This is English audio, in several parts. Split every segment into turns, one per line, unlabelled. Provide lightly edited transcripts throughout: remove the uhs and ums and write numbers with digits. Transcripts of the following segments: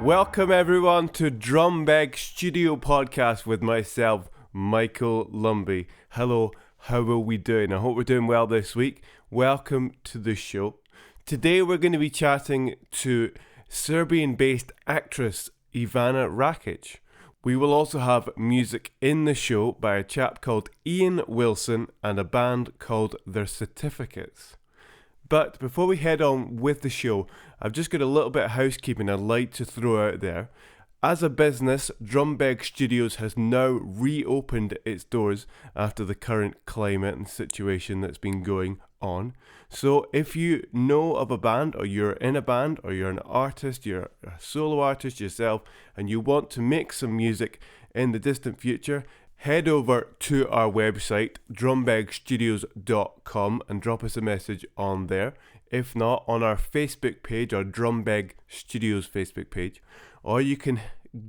Welcome everyone to Drumbeg Studio Podcast with myself, Michael Lumbey. Hello, how are we doing? I hope we're doing well this week. Welcome to the show. Today we're going to be chatting to Serbian-based actress Ivana Rakic. We will also have music in the show by a chap called Iain Wilson and a band called Their Certificates. But before we head on with the show, I've just got a little bit of housekeeping I'd like to throw out there. As a business, Drumbeg Studios has now reopened its doors after the current climate and situation that's been going on. So if you know of a band, or you're in a band, or you're an artist, you're a solo artist yourself, and you want to make some music in the distant future, head over to our website, drumbegstudios.com, and drop us a message on there. If not, on our Facebook page, our Drumbeg Studios Facebook page. Or you can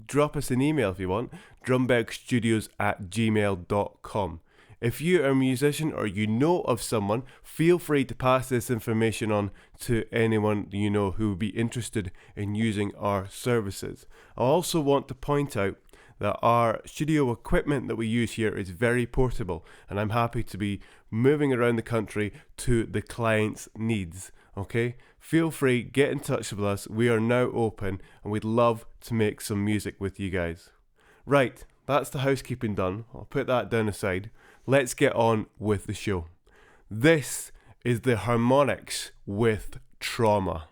drop us an email if you want, drumbegstudios@gmail.com. If you are a musician or you know of someone, feel free to pass this information on to anyone you know who would be interested in using our services. I also want to point out that our studio equipment that we use here is very portable, and I'm happy to be moving around the country to the client's needs. Okay, feel free, get in touch with us. We are now open and we'd love to make some music with you guys. Right, that's the housekeeping done. I'll put that down aside. Let's get on with the show. This is the Harmonix with Trauma.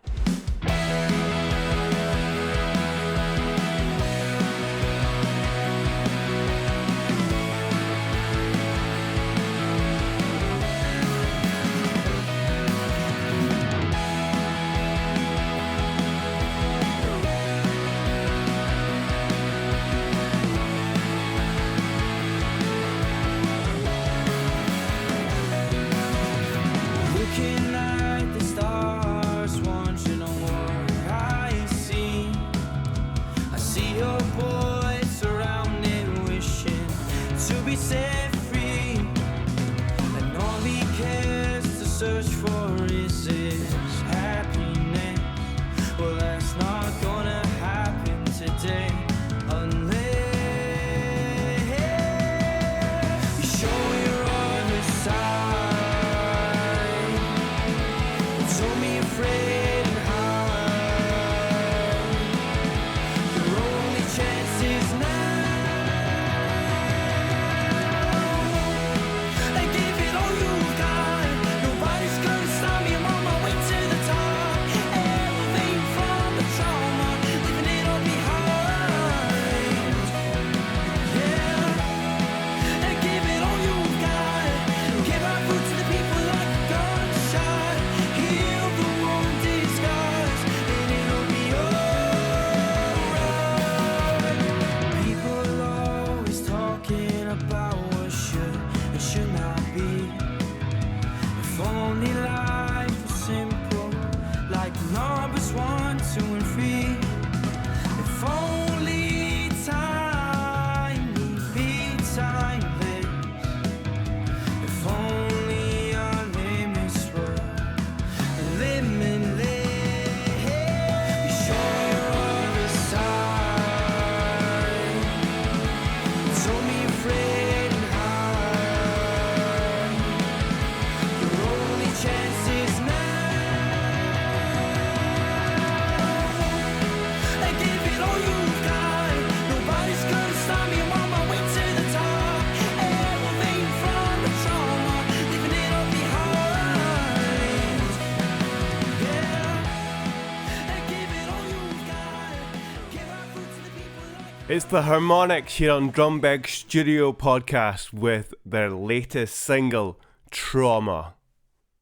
It's the Harmonix here on Drumbeg Studio Podcast with their latest single, Trauma.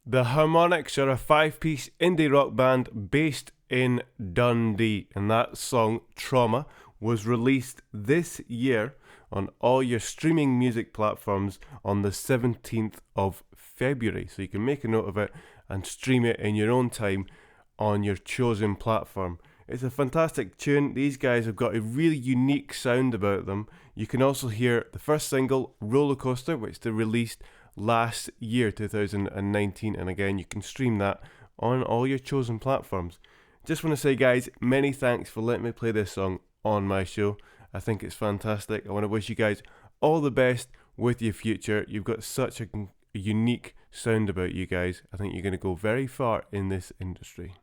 The Harmonix are a 5-piece indie rock band based in Dundee, and that song, Trauma, was released this year on all your streaming music platforms on the 17th of February. So you can make a note of it and stream it in your own time on your chosen platform. It's a fantastic tune. These guys have got a really unique sound about them. You can also hear the first single, Roller Coaster, which they released last year, 2019. And again, you can stream that on all your chosen platforms. just want to say, guys, many thanks for letting me play this song on my show. I think it's fantastic. I want to wish you guys all the best with your future. You've got such a unique sound about you guys. I think you're going to go very far in this industry.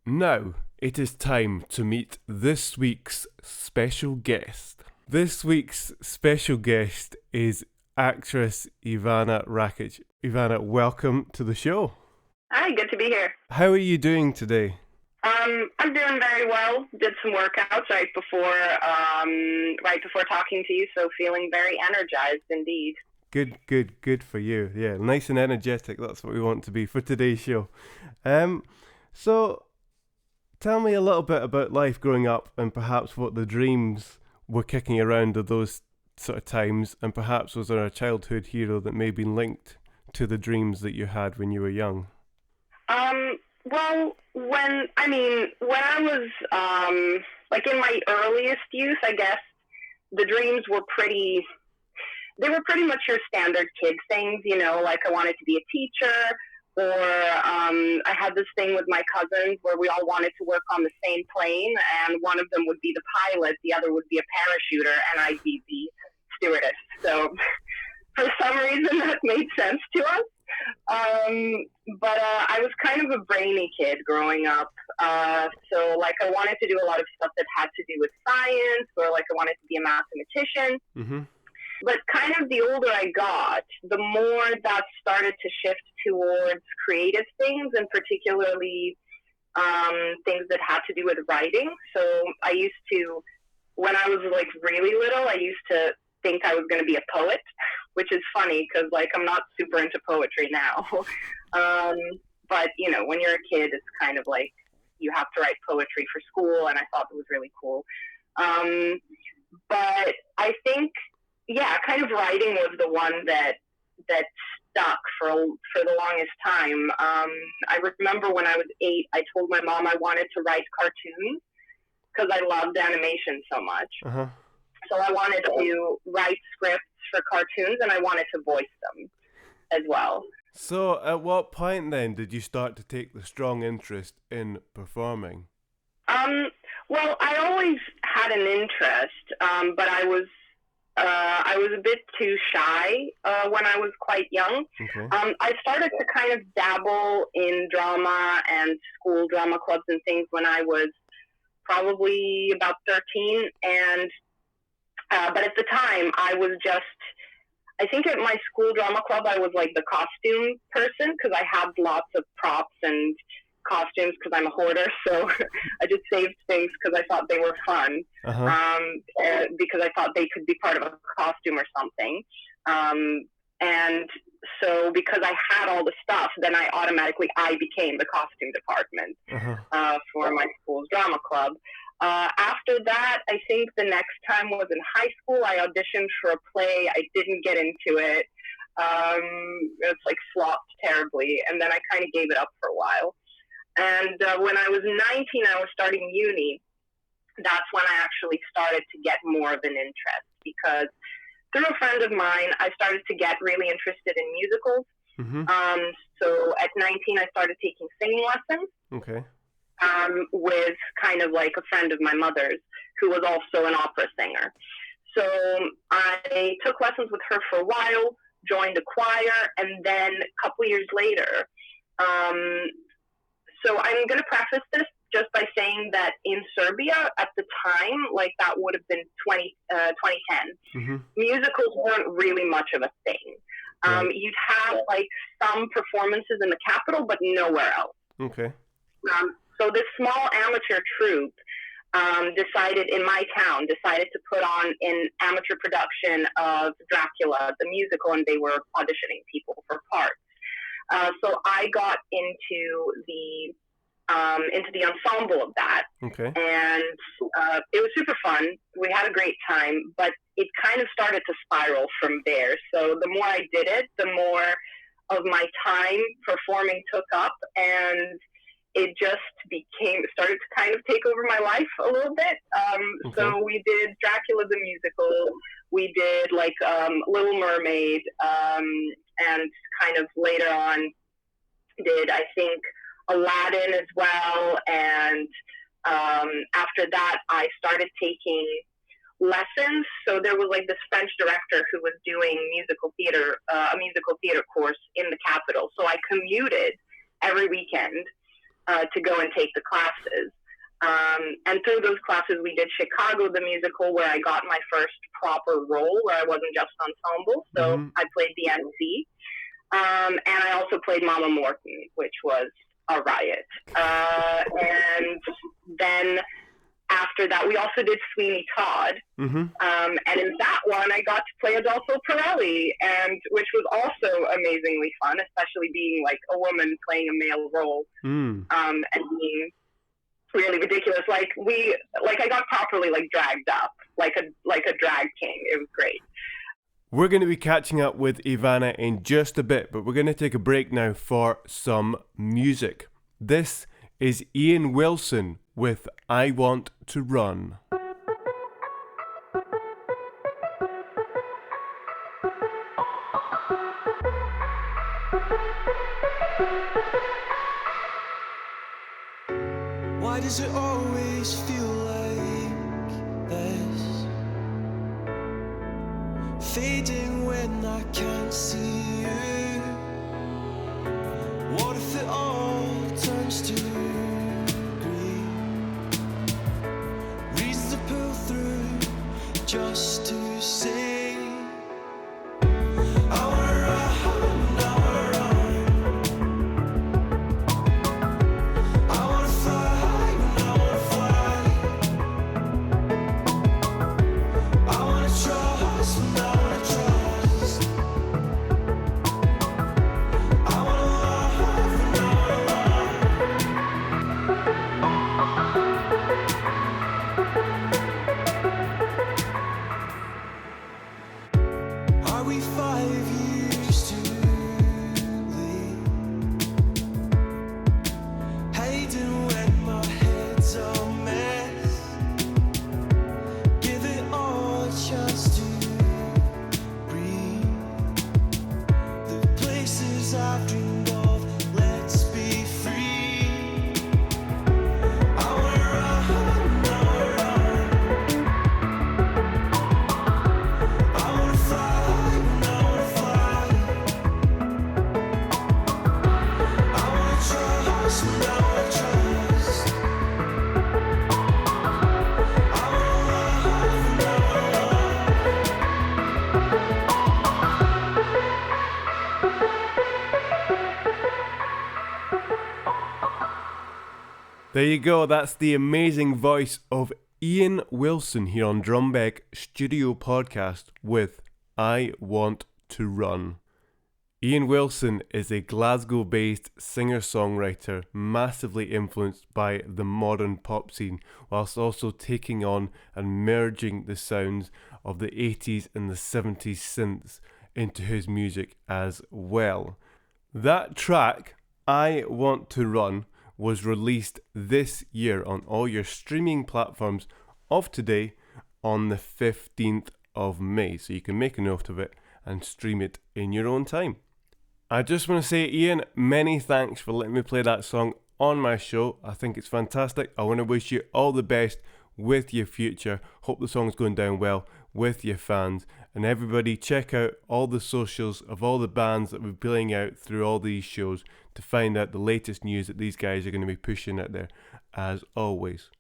Now, it is time to meet this week's special guest. This week's special guest is actress Ivana Rakic. Ivana, welcome to the show.
Hi, good to be here.
How are you doing today?
I'm doing very well. Did some workouts right before talking to you, so feeling very energized indeed.
Good for you. Yeah, nice and energetic. That's what we want to be for today's show. So tell me a little bit about life growing up and perhaps what the dreams were kicking around at those sort of times, and perhaps was there a childhood hero that may have been linked to the dreams that you had when you were young?
Well, when I was in my earliest youth, I guess the dreams were pretty much your standard kid things, like I wanted to be a teacher, or I had this thing with my cousins where we all wanted to work on the same plane, and one of them would be the pilot, the other would be a parachuter, and I'd be the stewardess. So for some reason that made sense to us. But I was kind of a brainy kid growing up. So like I wanted to do a lot of stuff that had to do with science, or like I wanted to be a mathematician. Mm-hmm. But kind of the older I got, the more that started to shift towards creative things, and particularly things that had to do with writing. So I used to, when I was like really little, I used to think I was going to be a poet, which is funny because like I'm not super into poetry now. But when you're a kid, it's kind of like you have to write poetry for school, and I thought it was really cool. But I think, kind of writing was the one that stuck for the longest time. I remember when I was 8, I told my mom I wanted to write cartoons because I loved animation so much. Uh-huh. So I wanted to write scripts for cartoons, and I wanted to voice them as well.
So at what point then did you start to take the strong interest in performing?
Well, I always had an interest, but I was a bit too shy when I was quite young. Okay. I started to kind of dabble in drama and school drama clubs and things when I was probably about 13, and but at the time I think at my school drama club I was like the costume person because I had lots of props and costumes because I'm a hoarder, so I just saved things because I thought they were fun. Uh-huh. Because I thought they could be part of a costume or something. And so because I had all the stuff, then I became the costume department. Uh-huh. For my school's drama club. After that, I think the next time was in high school. I auditioned for a play. I didn't get into it. It's like flopped terribly, and then I kind of gave it up for a while. And when I was 19, I was starting uni. That's when I actually started to get more of an interest, because through a friend of mine, I started to get really interested in musicals. Mm-hmm. So at 19, I started taking singing lessons. Okay. With kind of like a friend of my mother's who was also an opera singer. So I took lessons with her for a while, joined a choir, and then a couple years later, so I'm going to preface this just by saying that in Serbia at the time, like that would have been 2010, mm-hmm. musicals weren't really much of a thing. Right. You'd have like some performances in the capital, but nowhere else. Okay. So this small amateur troupe decided to put on an amateur production of Dracula, the musical, and they were auditioning people for parts. So I got into the ensemble of that. Okay. And it was super fun. We had a great time, but it kind of started to spiral from there. So the more I did it, the more of my time performing took up, and it just started to kind of take over my life a little bit. Okay. So we did Dracula the musical, we did like Little Mermaid, and kind of later on did, I think, Aladdin as well. And after that, I started taking lessons. So there was like this French director who was doing a musical theater course in the capital. So I commuted every weekend to go and take the classes. And through those classes, we did Chicago the Musical, where I got my first proper role, where I wasn't just ensemble. So I played the MC. And I also played Mama Morton, which was a riot. And then after that, we also did Sweeney Todd. And in that one, I got to play Adolfo Pirelli, which was also amazingly fun, especially being like a woman playing a male role, and being really ridiculous. I got properly like dragged up, like a drag king. It was great.
We're going to be catching up with Ivana in just a bit, but we're going to take a break now for some music. This is Iain Wilson with I Want to Run.
Why does it always feel like this? Fading when I can't see you. What if it all turns to green? Reasons to pull through just to sing. I wanna run, I wanna run. I wanna fly, I wanna fly. I wanna trust, I wanna trust. I wanna love, and are we 5 years too late? Hating when my head's a mess. Give it all a chance to breathe. The places I've dreamed of, let's be free. I wanna run, I wanna run. I wanna fly, I wanna fly. I wanna trust, I wanna trust. I wanna love, I wanna
There you go, that's the amazing voice of Iain Wilson here on Drumbeg Studio Podcast with I Want to Run. Iain Wilson is a Glasgow-based singer-songwriter massively influenced by the modern pop scene, whilst also taking on and merging the sounds of the 80s and the 70s synths into his music as well. That track, I Want to Run, was released this year on all your streaming platforms of today on the 15th of May. So you can make a note of it and stream it in your own time. I just want to say, Iain, many thanks for letting me play that song on my show. I think it's fantastic. I want to wish you all the best with your future. Hope the song's going down well with your fans. And everybody check out all the socials of all the bands that we're playing out through all these shows to find out the latest news that these guys are going to be pushing out there, as always.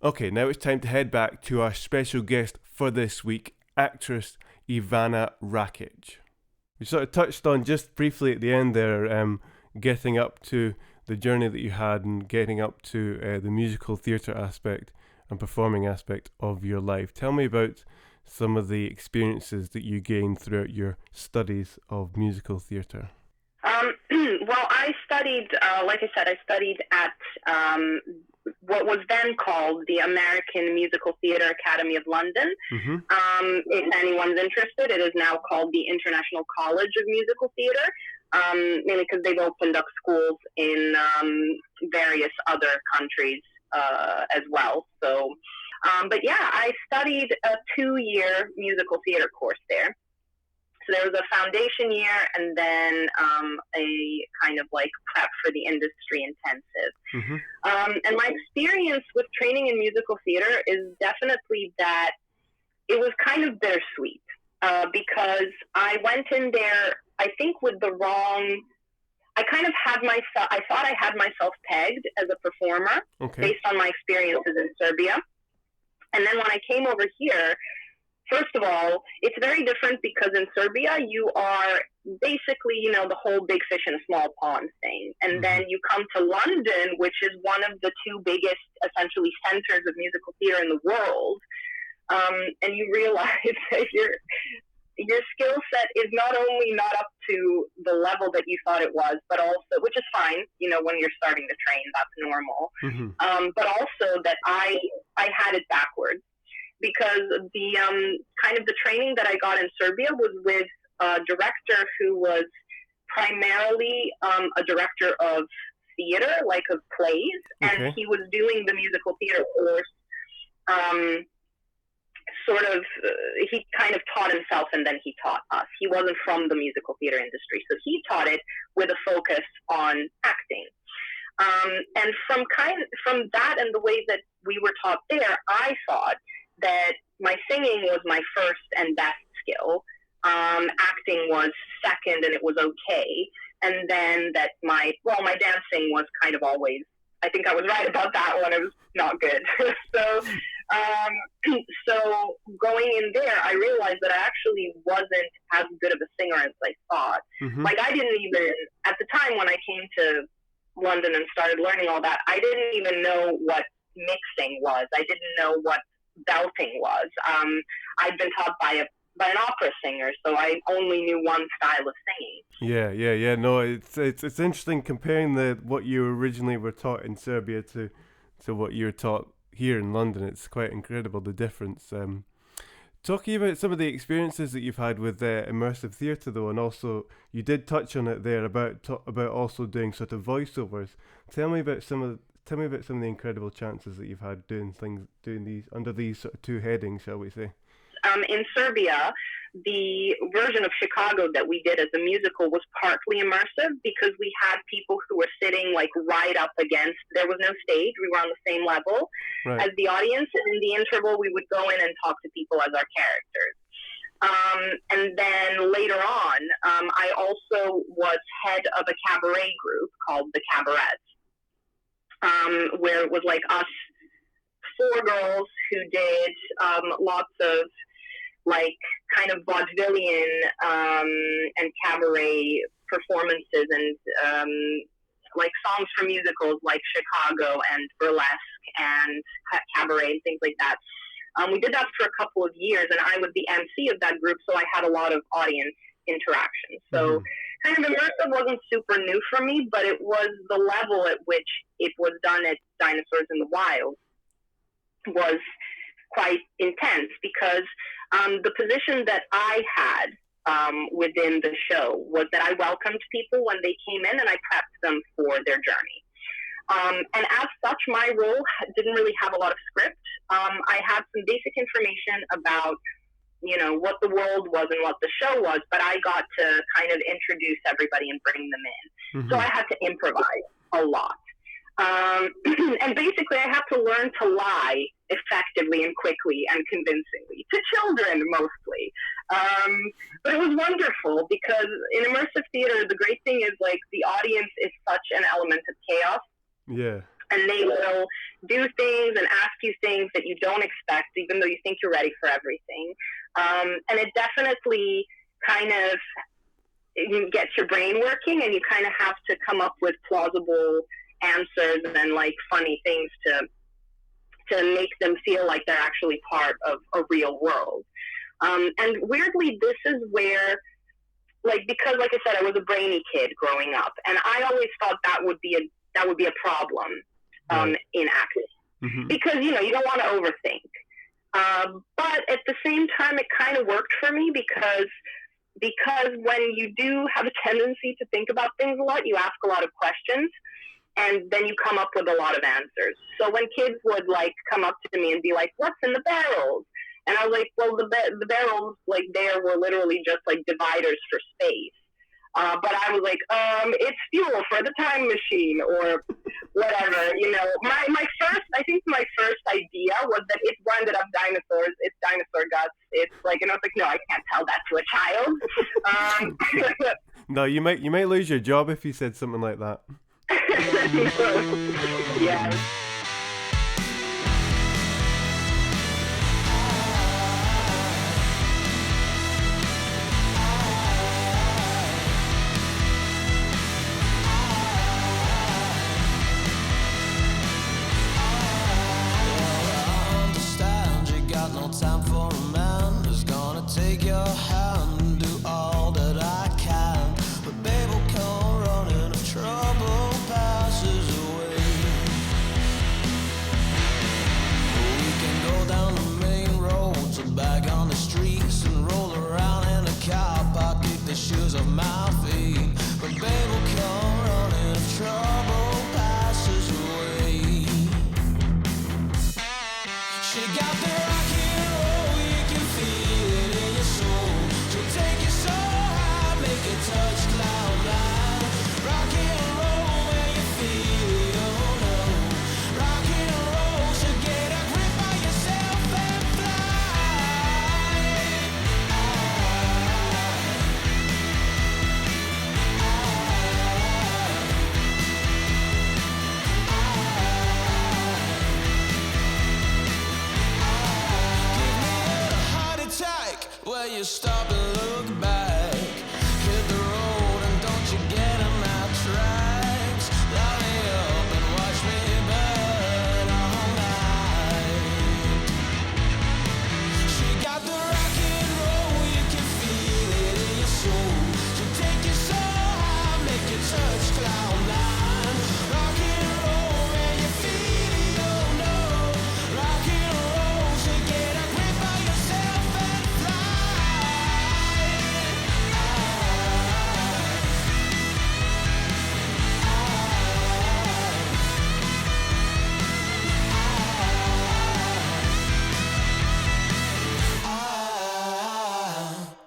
Okay, now it's time to head back to our special guest for this week, actress Ivana Rakic. We sort of touched on just briefly at the end there, getting up to the journey that you had and getting up to the musical theatre aspect and performing aspect of your life. Tell me about some of the experiences that you gained throughout your studies of musical theatre.
Well, I studied, like I said, I studied at what was then called the American Musical Theatre Academy of London. If anyone's interested, it is now called the International College of Musical Theatre, mainly because they've opened up schools in various other countries as well. So, but yeah, I studied a 2-year musical theatre course there. there was a foundation year and then a kind of like prep for the industry intensive. And my experience with training in musical theater is definitely that it was kind of bittersweet because I went in there, I think, with the wrong. I kind of had myself. I thought I had myself pegged as a performer based on my experiences in Serbia, and then when I came over here. First of all, it's very different because in Serbia, you are basically, you know, the whole big fish in a small pond thing. And then you come to London, which is one of the two biggest, essentially, centers of musical theater in the world. And you realize that your skill set is not only not up to the level that you thought it was, but also, which is fine, you know, when you're starting to train, that's normal. But also that I had it backwards. Because the kind of the training that I got in Serbia was with a director who was primarily a director of theater, like of plays, and he was doing the musical theater course. He kind of taught himself and then he taught us. He wasn't from the musical theater industry, so he taught it with a focus on acting. And from that and the way that we were taught there, I thought that my singing was my first and best skill. Acting was second and it was okay. And then that my dancing was kind of always, I think I was right about that one. It was not good. So going in there, I realized that I actually wasn't as good of a singer as I thought. Like I didn't even, at the time when I came to London and started learning all that, I didn't even know what mixing was. I didn't know what belting was. I'd been taught by an opera singer, so I only knew one style of singing.
Yeah. No, it's interesting comparing what you originally were taught in Serbia to what you're taught here in London. It's quite incredible the difference. Talking about some of the experiences that you've had with immersive theatre, though, and also you did touch on it there about also doing sort of voiceovers. Tell me about some of the incredible chances that you've had doing these under these sort of two headings, shall we say?
In Serbia, the version of Chicago that we did as a musical was partly immersive because we had people who were sitting like right up against. There was no stage; we were on the same level as the audience, and in the interval, we would go in and talk to people as our characters. And then later on, I also was head of a cabaret group called the Cabarets. Where it was like us 4 girls who did lots of like kind of vaudevillian and cabaret performances and like songs from musicals like Chicago and Burlesque and Cabaret and things like that. We did that for a couple of years, and I was the MC of that group, so I had a lot of audience interaction. So kind of immersive wasn't super new for me, but it was the level at which it was done at Dinosaurs in the Wild was quite intense because the position that I had within the show was that I welcomed people when they came in and I prepped them for their journey. And as such, my role didn't really have a lot of script. I had some basic information about, you know, what the world was and what the show was, but I got to kind of introduce everybody and bring them in. So I had to improvise a lot. And basically I had to learn to lie effectively and quickly and convincingly to children mostly. But it was wonderful because in immersive theater, the great thing is like the audience is such an element of chaos.
Yeah.
And they will do things and ask you things that you don't expect, even though you think you're ready for everything. And it definitely kind of gets your brain working, and you kind of have to come up with plausible answers and like funny things to make them feel like they're actually part of a real world. And weirdly, this is where, like, because like I said, I was a brainy kid growing up, and I always thought that would be a problem in acting, because you know you don't want to overthink. But at the same time, it kind of worked for me because when you do have a tendency to think about things a lot, you ask a lot of questions, and then you come up with a lot of answers. So when kids would like come up to me and be like, "What's in the barrels?" And I was like, well, the barrels like there were literally just like dividers for space. But I was like, it's fuel for the time machine or whatever, you know. My first idea was that it blended up dinosaurs, it's dinosaur guts, it's like, and I was like, no, I can't tell that to a child.
No, you might lose your job if you said something like that.
Yeah.
Time for a man who's gonna take your hand and do all that I can. But babe will come running if trouble passes away. We can go down the main roads or back on the streets and roll around in a car park, kick the shoes off my feet. But babe will come running if trouble passes away. She got the touch cloud line, rock and roll when you feel it, oh no. Rock and roll, so get a grip on yourself and fly. Give me a heart attack where you stop and look back.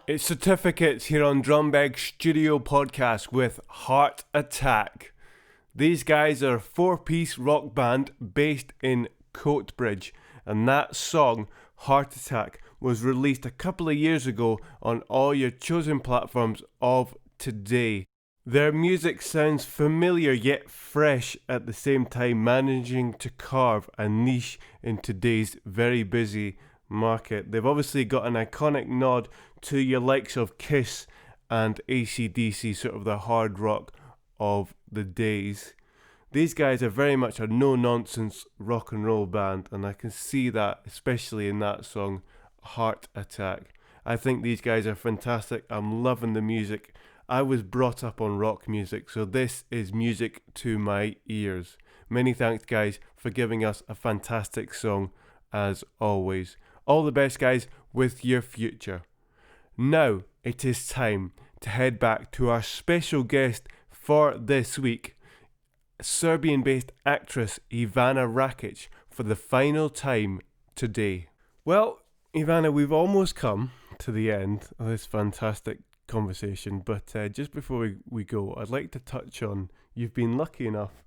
It's Certificates here on Drumbeg Studio Podcast with Heart Attack. These guys are a 4-piece rock band based in Coatbridge, and that song, Heart Attack, was released a couple of years ago on all your chosen platforms of today. Their music sounds familiar yet fresh at the same time, managing to carve a niche in today's very busy market. They've obviously got an iconic nod to your likes of Kiss and AC/DC, sort of the hard rock of the days. These guys are very much a no-nonsense rock and roll band, and I can see that especially in that song, Heart Attack. I think these guys are fantastic. I'm loving the music. I was brought up on rock music, so this is music to my ears. Many thanks, guys, for giving us a fantastic song, as always. All the best, guys, with your future. Now it is time to head back to our special guest for this week, Serbian-based actress Ivana Rakic, for the final time today. Well, Ivana, we've almost come to the end of this fantastic conversation, but just before we go, I'd like to touch on, you've been lucky enough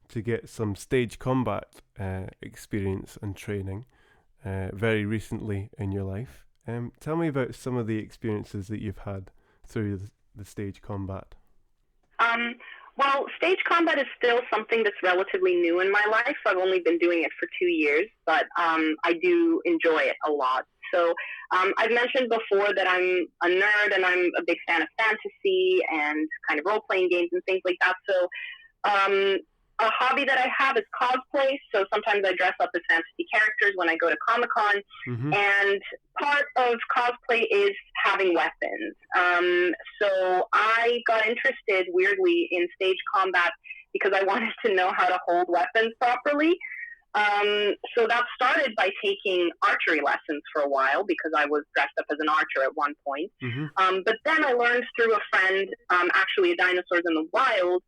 to get some stage combat experience and training very recently in your life. Tell me about some of the experiences that you've had through the stage combat.
Well, stage combat is still something that's relatively new in my life. I've only been doing it for 2 years, but I do enjoy it a lot. So I've mentioned before that I'm a nerd and I'm a big fan of fantasy and kind of role-playing games and things like that. So a hobby that I have is cosplay. So sometimes I dress up as fantasy characters when I go to Comic-Con. Mm-hmm. And part of cosplay is having weapons. So I got interested, weirdly, in stage combat because I wanted to know how to hold weapons properly. So that started by taking archery lessons for a while because I was dressed up as an archer at one point. Mm-hmm. But then I learned through a friend, actually a Dinosaurs in the Wild,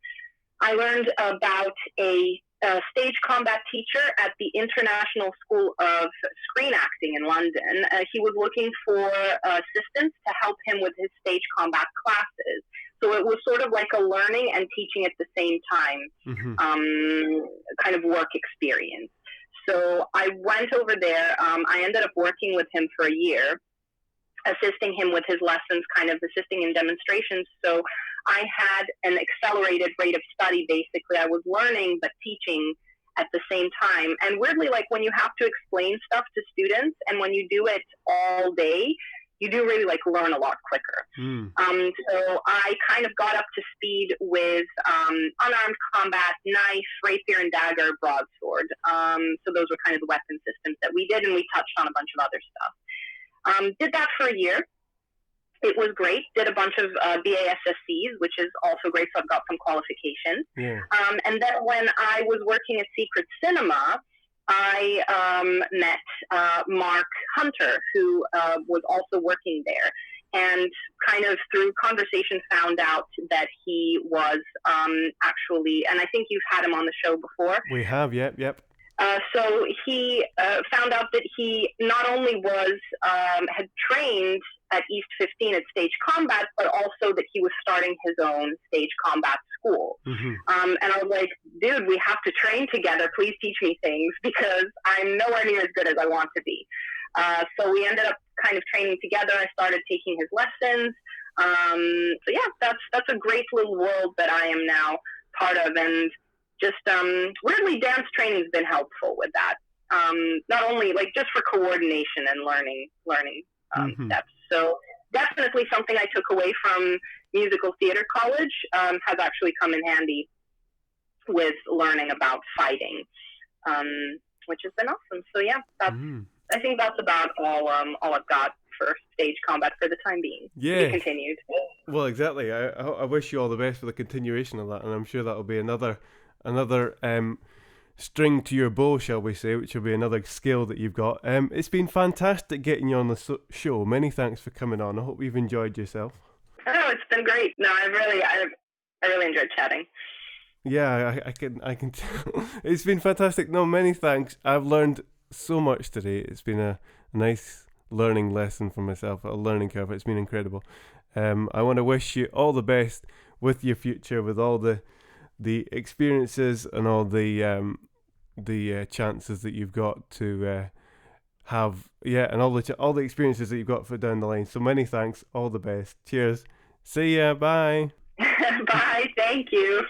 I learned about a stage combat teacher at the International School of Screen Acting in London. He was looking for assistants to help him with his stage combat classes. So it was sort of like a learning and teaching at the same time kind of work experience. So I went over there. I ended up working with him for a year, assisting him with his lessons, kind of assisting in demonstrations. So I had an accelerated rate of study, basically. I was learning but teaching at the same time. And weirdly, like when you have to explain stuff to students and when you do it all day, you do really like learn a lot quicker. So I kind of got up to speed with unarmed combat, knife, rapier and dagger, broadsword. So those were kind of the weapon systems that we did, and we touched on a bunch of other stuff. Did that for a year. It was great. Did a bunch of BASSCs, which is also great, so I've got some qualifications.
Yeah.
And then when I was working at Secret Cinema, I met Mark Hunter, who was also working there, and kind of through conversation found out that he was actually, and I think you've had him on the show before.
We have, yep.
So he found out that he not only was had trained at East 15 at Stage Combat, but also that he was starting his own Stage Combat school. And I was like, dude, we have to train together. Please teach me things because I'm nowhere near as good as I want to be. So we ended up kind of training together. I started taking his lessons. So yeah, that's a great little world that I am now part of. And just weirdly, dance training's been helpful with that. Not only like just for coordination and learning steps. So definitely something I took away from musical theater college has actually come in handy with learning about fighting, which has been awesome. So yeah, that's, I think that's about all I've got for Stage Combat for the time being.
Yeah.
Be continued.
Well, exactly. I wish you all the best for the continuation of that, and I'm sure that'll be another string to your bow, shall we say, which will be another skill that you've got. It's been fantastic getting you on the show. Many thanks for coming on. I hope you've enjoyed yourself.
Oh, it's been great. No, I really enjoyed chatting.
Yeah, I can tell. It's been fantastic. No, many thanks. I've learned so much today. It's been a nice learning lesson for myself, a learning curve. It's been incredible. I want to wish you all the best with your future, with all the experiences and all the chances that you've got to have, and all the experiences that you've got for down the line. So many thanks. All the best. Cheers. See ya. Bye.
Bye. Thank you.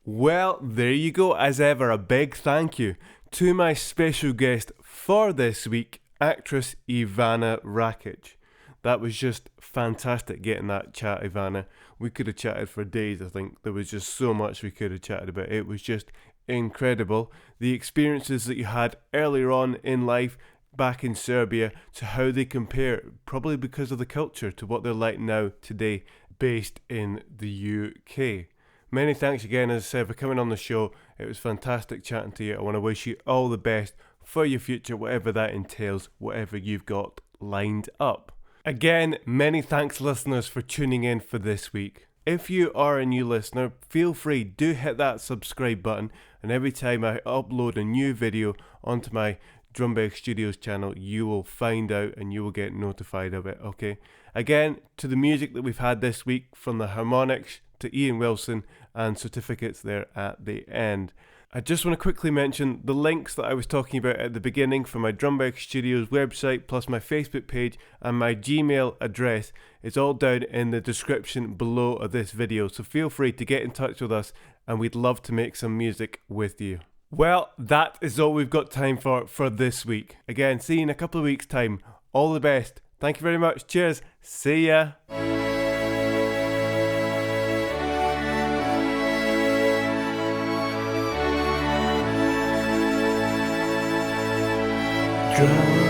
Well, there you go. As ever, a big thank you to my special guest for this week, actress Ivana Rakic. That was just fantastic getting that chat, Ivana. We could have chatted for days, I think. There was just so much we could have chatted about. It was just incredible. The experiences that you had earlier on in life back in Serbia to how they compare, probably because of the culture, to what they're like now today, based in the UK. Many thanks again, as I said, for coming on the show. It was fantastic chatting to you. I want to wish you all the best for your future, whatever that entails, whatever you've got lined up. Again, many thanks, listeners, for tuning in for this week. If you are a new listener, feel free, do hit that subscribe button, and every time I upload a new video onto my Drumbeg Studios channel, you will find out and you will get notified of it, okay? Again, to the music that we've had this week, from the Harmonix to Iain Wilson and Certificates there at the end. I just want to quickly mention the links that I was talking about at the beginning for my Drumbeg Studios website, plus my Facebook page and my Gmail address. It's all down in the description below of this video, so feel free to get in touch with us and we'd love to make some music with you. Well, that is all we've got time for this week. Again, see you in a couple of weeks' time. All the best. Thank you very much. Cheers. See ya. Drum.